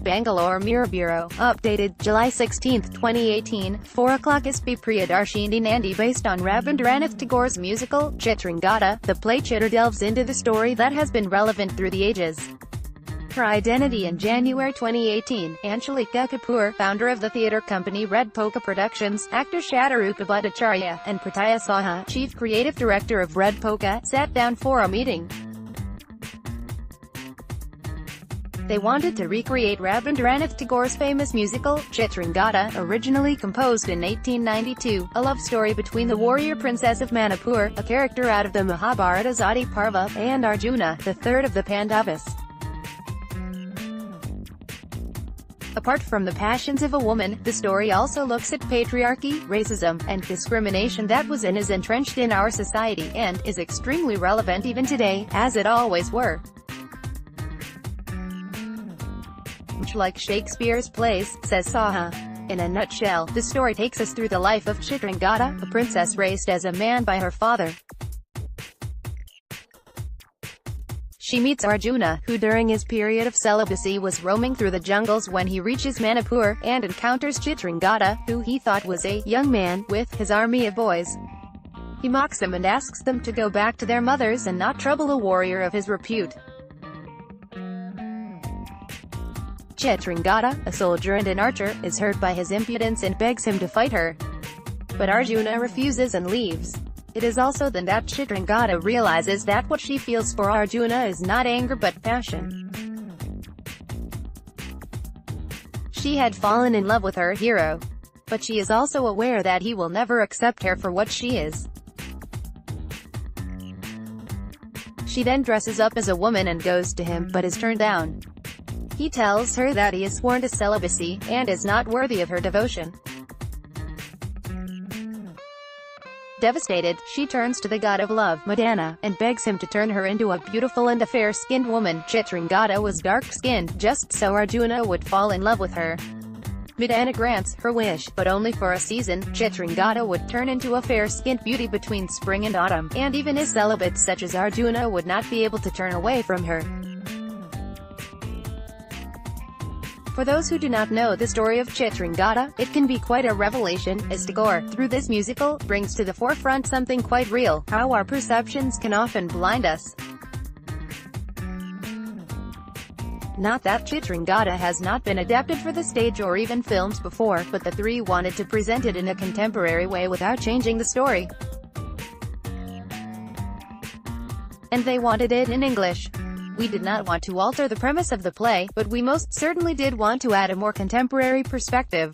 Bangalore Mirror Bureau, updated, July 16, 2018, 4 o'clock. ISTBy Priyadarshini Nandy Based on Rabindranath Tagore's musical, Chitrangada, the play Chitraa delves into the story that has been relevant through the ages. Her identity. In January 2018, Anshulika Kapoor, founder of the theatre company Red Polka Productions, actor Shatarupa Bhattacharyya, and Prataya Saha, chief creative director of Red Polka, sat down for a meeting. They wanted to recreate Rabindranath Tagore's famous musical, Chitrangada, originally composed in 1892, a love story between the warrior princess of Manipur, a character out of the Mahabharata's Adi Parva, and Arjuna, the third of the Pandavas. Apart from the passions of a woman, the story also looks at patriarchy, racism, and discrimination that was and is entrenched in our society, and is extremely relevant even today, as it always were. Like Shakespeare's plays, says Saha. In a nutshell, the story takes us through the life of Chitrangada, a princess raised as a man by her father. She meets Arjuna, who during his period of celibacy was roaming through the jungles when he reaches Manipur, and encounters Chitrangada, who he thought was a young man, with his army of boys. He mocks them and asks them to go back to their mothers and not trouble a warrior of his repute. Chitrangada, a soldier and an archer, is hurt by his impudence and begs him to fight her. But Arjuna refuses and leaves. It is also then that Chitrangada realizes that what she feels for Arjuna is not anger but passion. She had fallen in love with her hero. But she is also aware that he will never accept her for what she is. She then dresses up as a woman and goes to him, but is turned down. He tells her that he is sworn to celibacy, and is not worthy of her devotion. Devastated, she turns to the god of love, Madana, and begs him to turn her into a beautiful and a fair-skinned woman. Chitrangada was dark-skinned, just so Arjuna would fall in love with her. Madana grants her wish, but only for a season. Chitrangada would turn into a fair-skinned beauty between spring and autumn, and even as celibates such as Arjuna would not be able to turn away from her. For those who do not know the story of Chitrangada, it can be quite a revelation, as Tagore, through this musical, brings to the forefront something quite real, how our perceptions can often blind us. Not that Chitrangada has not been adapted for the stage or even filmed before, but the three wanted to present it in a contemporary way without changing the story. And they wanted it in English. We did not want to alter the premise of the play, but we most certainly did want to add a more contemporary perspective.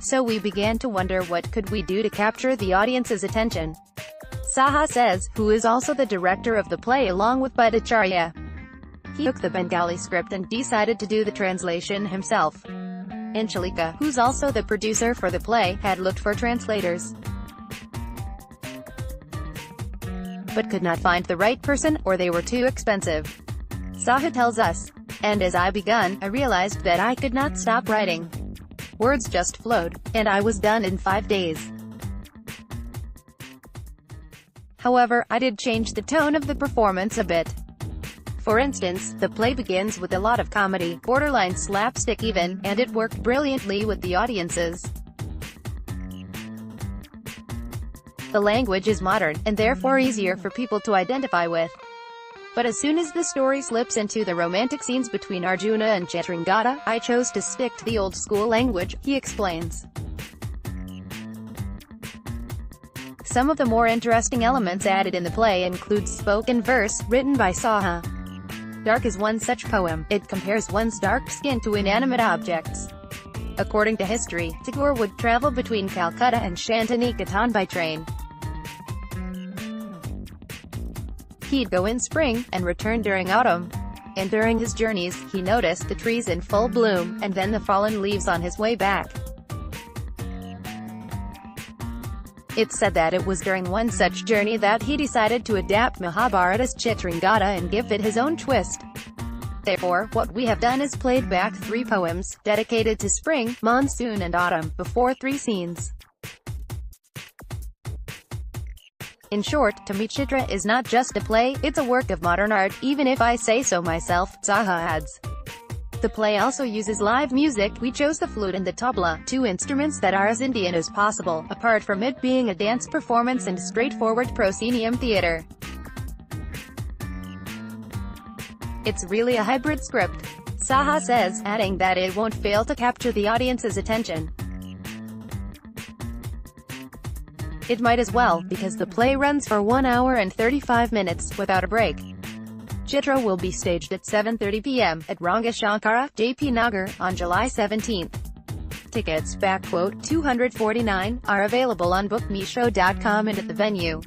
So we began to wonder what could we do to capture the audience's attention. Saha says, who is also the director of the play along with Bhattacharya. He took the Bengali script and decided to do the translation himself. Anshulika, who's also the producer for the play, had looked for translators, but could not find the right person, or they were too expensive. Saha tells us, and as I begun, I realized that I could not stop writing. Words just flowed, and I was done in 5 days. However, I did change the tone of the performance a bit. For instance, the play begins with a lot of comedy, borderline slapstick even, and it worked brilliantly with the audiences. The language is modern, and therefore easier for people to identify with. But as soon as the story slips into the romantic scenes between Arjuna and Chitrangada, I chose to stick to the old-school language, he explains. Some of the more interesting elements added in the play include spoken verse, written by Saha. Dark is one such poem. It compares one's dark skin to inanimate objects. According to history, Tagore would travel between Calcutta and Shantiniketan by train. He'd go in spring, and return during autumn. And during his journeys, he noticed the trees in full bloom, and then the fallen leaves on his way back. It's said that it was during one such journey that he decided to adapt Mahabharata's Chitrangada and give it his own twist. Therefore, what we have done is played back 3 poems, dedicated to spring, monsoon and autumn, before 3 scenes. In short, to me Chitraa is not just a play, it's a work of modern art, even if I say so myself, Saha adds. The play also uses live music. We chose the flute and the tabla, two instruments that are as Indian as possible, apart from it being a dance performance and straightforward proscenium theatre. It's really a hybrid script, Saha says, adding that it won't fail to capture the audience's attention. It might as well, because the play runs for 1 hour and 35 minutes, without a break. Chitraa will be staged at 7:30 p.m. at Rangashankara, JP Nagar, on July 17. Tickets, $249, are available on bookmyshow.com and at the venue.